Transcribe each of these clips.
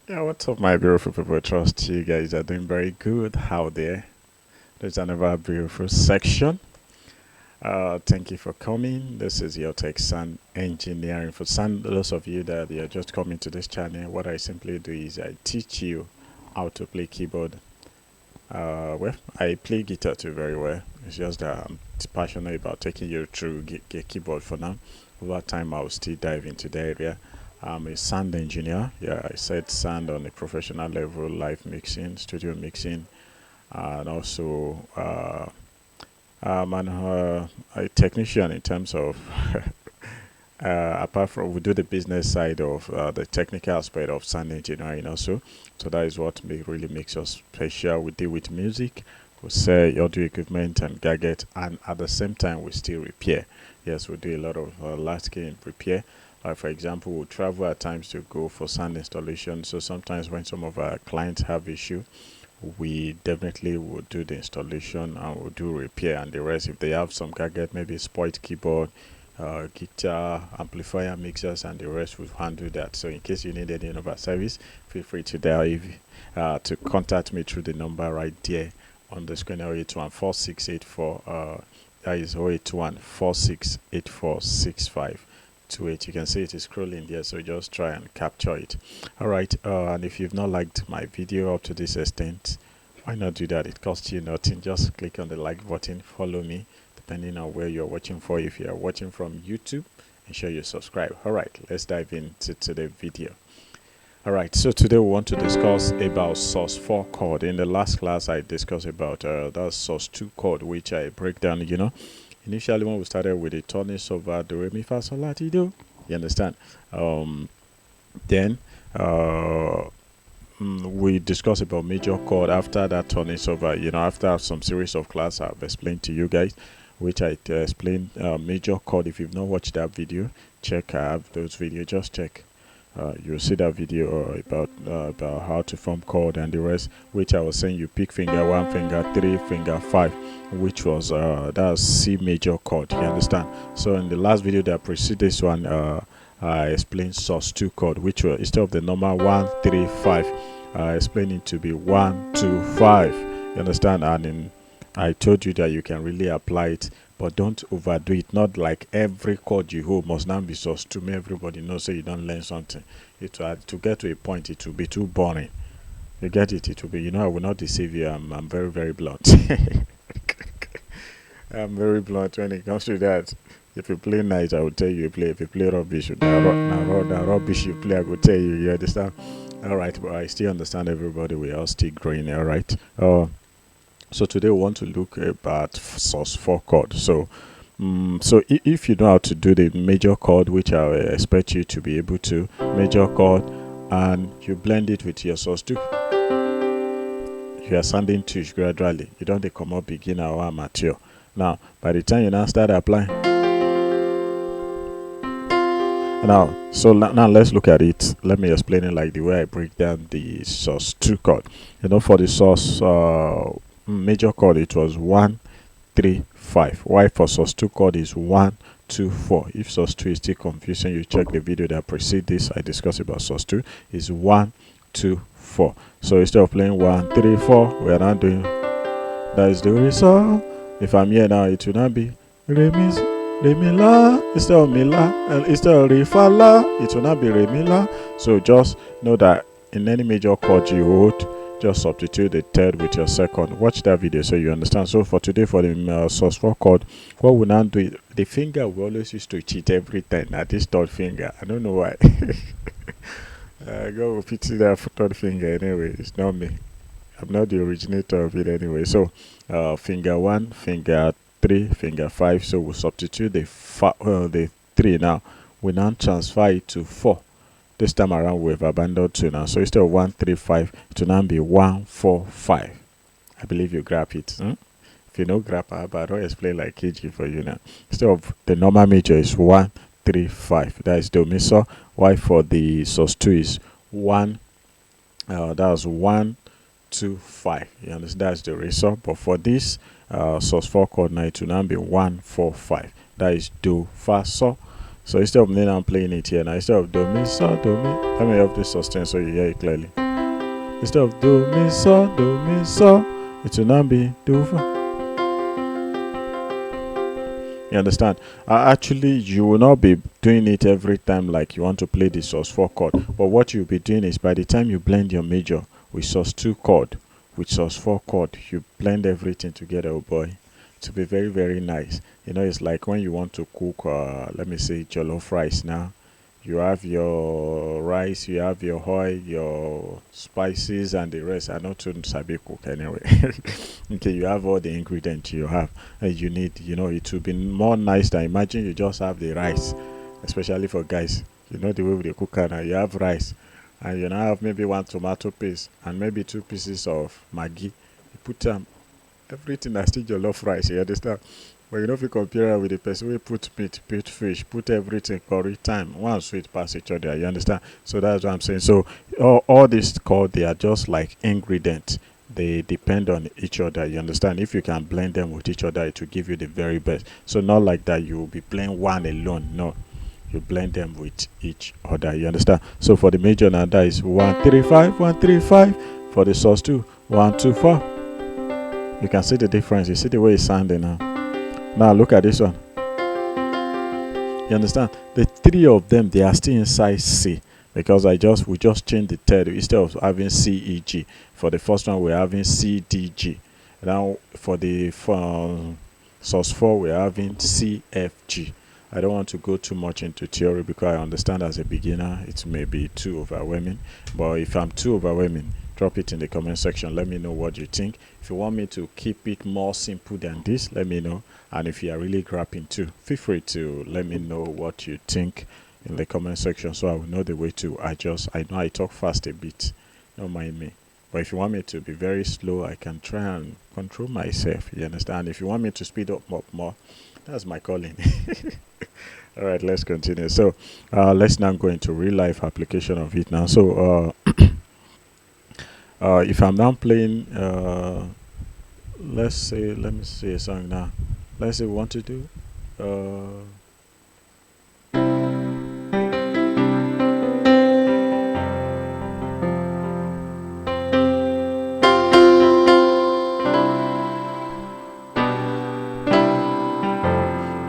Yeah, what's up, my beautiful people? Trust you guys are doing very good out there. There's another beautiful section. Thank you for coming. This is Yaletech Sound Engineering. For some, those of you that are just coming to this channel, what I simply do is I teach you how to play keyboard. Well, I play guitar too very well. It's just that I'm passionate about taking you through keyboard for now. Over time, I'll still dive into the area. I'm a sound engineer. Yeah, I said sound on a professional level, live mixing, studio mixing, and also I'm a technician in terms of apart from we do the business side of the technical aspect of sound engineering also. So that is what really makes us special. We deal with music, we sell audio equipment and gadget, and at the same time we still repair. Yes, we do a lot of large scale repair. For example, we travel at times to go for sound installation. So sometimes when some of our clients have issue, we definitely will do the installation and we'll do repair and the rest. If they have some gadget, maybe spoiled keyboard, guitar, amplifier, mixers, and the rest, will handle that. So in case you need any of our service, feel free to dial to contact me through the number right there on the screen, 0814684. That is 08146846528. You can see it is scrolling there, so just try and capture it. All right, and if you've not liked my video up to this extent, why not do that? It costs you nothing. Just click on the like button, follow me depending on where you're watching for. If you are watching from YouTube, ensure you subscribe. All right, let's dive into today's video. All right, so today we want to discuss about Sus4 chord. In the last class, I discussed about that Sus2 chord, which I break down, initially when we started with the tonics of do, re, mi, fa, sol, la, ti, do. You understand? Then we discussed about major chord. After that tonics of after some series of class I've explained to you guys, which I explained major chord. If you've not watched that video, check. I have those videos. Just check. You'll see that video about how to form chord and the rest, which I was saying you pick finger 1, finger 3, finger 5, which was that's C major chord. You understand? So in the last video that preceded this one, I explained Sus2 chord, which were instead of the normal 1, 3, 5, I explained it to be 1, 2, 5. You understand? And I told you that you can really apply it, but don't overdo it. Not like every chord you hold must now be Sus2. Everybody knows, so you don't learn something. To get to a point, it will be too boring. You get it? It will be, I will not deceive you. I'm very, very blunt. I'm very blunt when it comes to that. If you play nice, I will tell you play. If you play rubbish, rubbish you play, I will tell you. You understand? All right, but I still understand everybody. We are still growing. All right. So today we want to look about Sus4 chord. So if you know how to do the major chord, which I expect you to be able to, major chord, and you blend it with your Sus2, you are sounding tush gradually. You don't come up beginner or amateur. Now, by the time you now start applying, now let's look at it. Let me explain it like the way I break down the Sus2 chord. For the Sus major chord, it was 1, 3, 5. Why for Sus2 chord is 1, 2, 4. If Sus2 is still confusing, you check the video that precedes this. I discussed about Sus2 is 1, 2, 4. So instead of playing 1, 3, 4, we are now doing that is the re, sol. If I'm here now, it will not be re, mi, la. Instead of mi, la, instead of re, fa, la, it will not be re, mi, la. So just know that in any major chord you hold, just substitute the third with your second. Watch that video so you understand. So for today, for the Sus4 chord, what we now do, the finger we always used to cheat every time at this third finger. I don't know why. God will pity that third finger anyway. It's not me. I'm not the originator of it anyway. So finger 1, finger 3, finger 5. So we'll substitute the 3 now. We now transfer it to 4. This time around we've abandoned 2 now. So instead of 1, 3, 5, it will now be 1, 4, 5. I believe you grab it. If you know grab, I don't explain like KG for you now. Instead of the normal major is 1, 3, 5. That is do, mi, sol. Why for the Sus2 is 1. That's 1, 2, 5. You understand? That's the re, sol. But for this Sus4 chord now, it will now be 1, 4, 5. That is do, fa, sol. So instead of me now playing it here now, instead of do mi so do mi, let me have this sustain so you hear it clearly. Instead of do mi so, it will now be do fa. You understand? Actually, you will not be doing it every time like you want to play the sus4 chord. But what you'll be doing is by the time you blend your major with sus2 chord, with sus4 chord, you blend everything together, oh boy. To be very, very nice. You know, it's like when you want to cook, let me say, jollof rice now. You have your rice, you have your oil, your spices, and the rest. I not too sabi cook anyway. Okay, you have all the ingredients you have you need. You know, it would be more nice than imagine you just have the rice, especially for guys. You know the way they cook now. You have rice, and you now have maybe one tomato paste and maybe 2 pieces of Maggi. You put everything that's still jollof rice. You understand? But you know if you compare it with the person we put meat, put fish, put everything curry time, one sweet pass each other, you understand? So that's what I'm saying. So all this called they are just like ingredients. They depend on each other, you understand? If you can blend them with each other, it will give you the very best. So not like that you will be playing one alone. No. You blend them with each other, you understand? So for the major now that is 1 3 5 1 3 5. For the sus2 1 2 4. You can see the difference. You see the way it's sounding now. Now look at this one. You understand? The 3 of them they are still inside C because we just changed the third. Instead of having C E G, for the first one we're having C D G. Now for the sus4 we're having C F G. I don't want to go too much into theory because I understand as a beginner it may be too overwhelming. But if I'm too overwhelming, drop it in the comment section. Let me know what you think. If you want me to keep it more simple than this, let me know. And if you are really grapping too, feel free to let me know what you think in the comment section so I will know the way to adjust. I know I talk fast a bit, don't mind me. But if you want me to be very slow, I can try and control myself. You understand? If you want me to speed up more, that's my calling. All right, let's continue. So let's now go into real life application of it now. So if I'm now playing let me see a song now. Let's say we want to do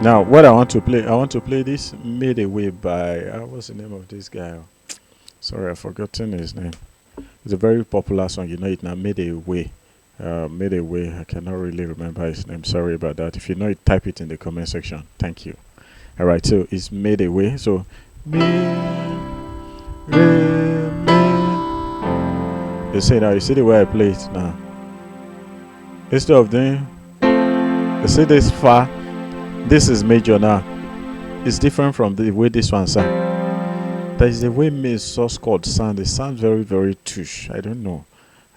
now what I want to play this Made Away by what's the name of this guy? Sorry, I've forgotten his name. It's a very popular song, you know it now. Made Away. Made Away. I cannot really remember his name. Sorry about that. If you know it, type it in the comment section. Thank you. All right, so it's Made Away. So me, re, me. You see now. You see the way I play it now. Instead of doing, you see this far. This is major now. It's different from the way this one sounds. There is a way my sus chord sound. It sounds very, very tush. I don't know.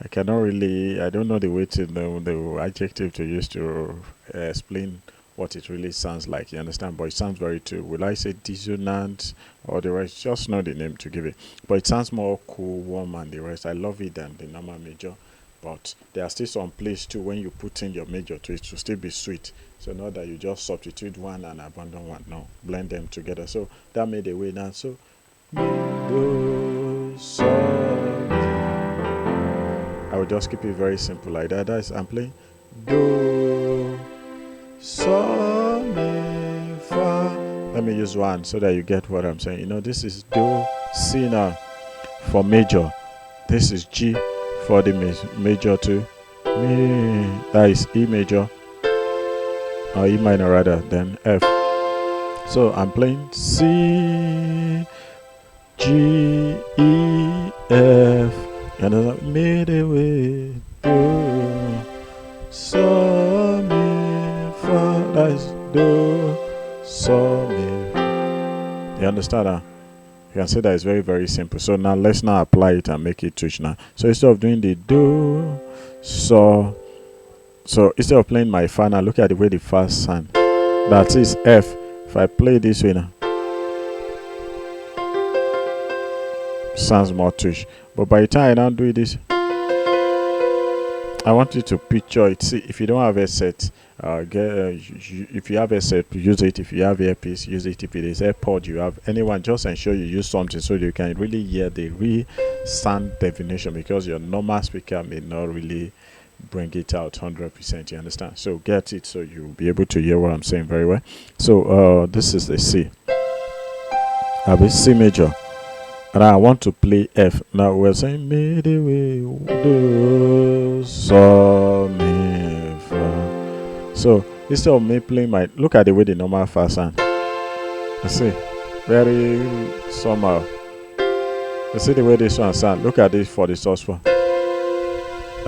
I don't know the way to know the adjective to use to explain what it really sounds like. You understand? But it sounds very tush. Will I say dissonant or the rest? Just know the name to give it. But it sounds more cool, warm, and the rest. I love it than the normal major. But there are still some place too when you put in your major to it to still be sweet. So not that you just substitute one and abandon one. No, blend them together. So that Made Away now. So do, so, I will just keep it very simple like that. That's I'm playing do, so, mi, fa. Let me use one so that you get what I'm saying. You know, this is do, C now for major. This is G for the major to mi. That is E major or E minor rather, then F. So I'm playing C, G, E, F, and Made Away, do, so, mi, fa. That is do, so, mi. You understand that? You can see that it's very, very simple. So now let's now apply it and make it tush now. So instead of doing the do, so instead of playing my fa now, look at the way the fa sound. That is F. If I play this way now, sounds more tush. But by the time I now do this, I want you to picture it. See, if you don't have a set, if you have a set, use it. If you have earpiece, use it. If it is AirPod, you have anyone, just ensure you use something so you can really hear the real sound definition, because your normal speaker may not really bring it out 100%. You understand? So get it so you'll be able to hear what I'm saying very well. So this is the C. I have a C major. And I want to play F. Now we're saying mi di we do so mi fa. So instead of me playing my, look at the way the normal fa sound. You see, very somehow. You see the way this one sound. Look at it for the sus4.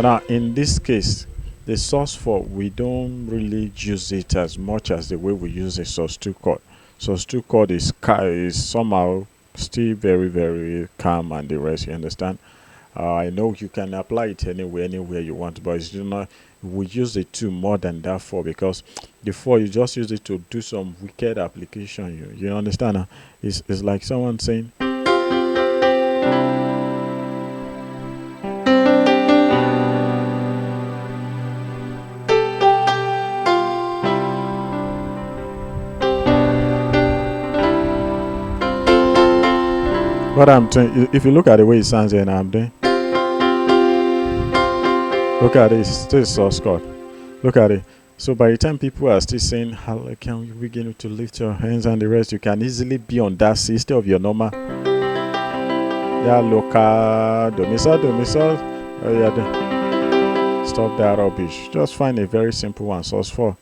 Now in this case, the sus4 we don't really use it as much as the way we use the sus2 chord. Sus2 chord is somehow still very, very calm and the rest, you understand. I know you can apply it anywhere you want, but it's not, we use the 2 more than that 4, because the 4 you just use it to do some wicked application. You understand? It's like someone saying, what I'm doing. If you look at the way it sounds here now, I'm doing. Look at it, it's still sus chord. Look at it. So by the time people are still saying, how can you begin to lift your hands and the rest, you can easily be on that C instead of your normal. Yeah, local, do mi sol. Oh yeah, stop that rubbish. Just find a very simple one, sus4.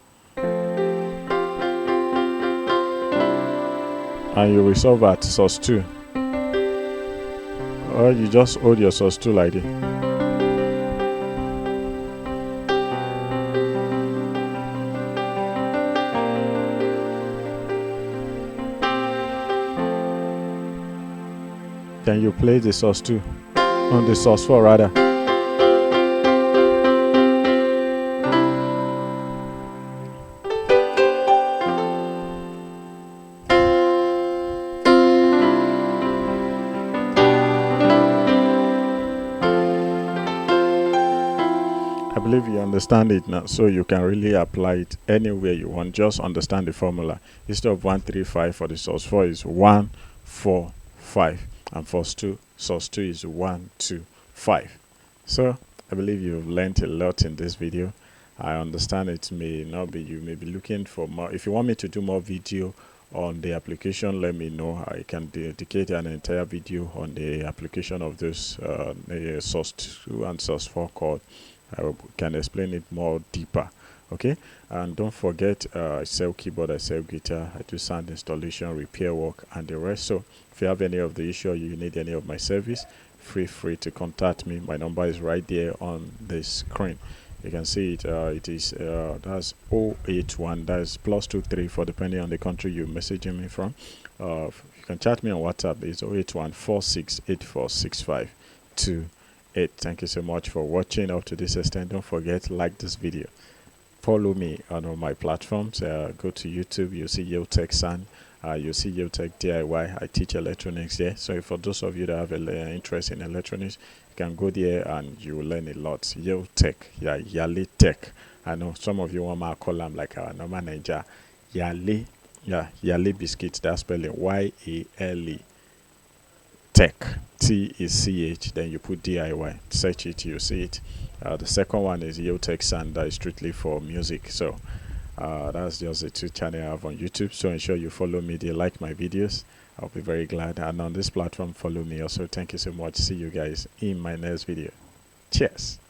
And you resolve at sus2. Or you just hold your sus2 like this. Then you play the sus2 on the sus4 rather. I believe you understand it now, so you can really apply it anywhere you want. Just understand the formula. Instead of 1 3 5 for the sus4 is 1 4 5, and for sus2 is 1 2 5. So I believe you've learned a lot in this video. I understand it may not be, you may be looking for more. If you want me to do more video on the application, let me know. I can dedicate an entire video on the application of this sus2 and sus4 chord. I can explain it more deeper. Okay, and don't forget, I sell keyboard, I sell guitar, I do sound installation, repair work, and the rest. So if you have any of the issue, you need any of my service, feel free to contact me. My number is right there on the screen. You can see it. It is that's 081, that's +23 for depending on the country you're messaging me from. You can chat me on WhatsApp. It's 081 46846528. Thank you so much for watching up to this extent. Don't forget, like this video, follow me on all my platforms. Go to YouTube, you'll see Yaletech Sound, you'll see Yaletech DIY. I teach electronics there, so for those of you that have an interest in electronics, you can go there and you will learn a lot. Yaletech, yeah, Yaletech. I know some of you want to call them like our normal Niger. Yale, yeah, Yale biscuit, that's spelling YALE. Tech, T is CH, then you put DIY, search it, you see it. The second one is Yaletech Sound, that is strictly for music. So that's just the 2 channels I have on YouTube. So ensure you follow me there, like my videos. I'll be very glad. And on this platform, follow me also. Thank you so much. See you guys in my next video. Cheers.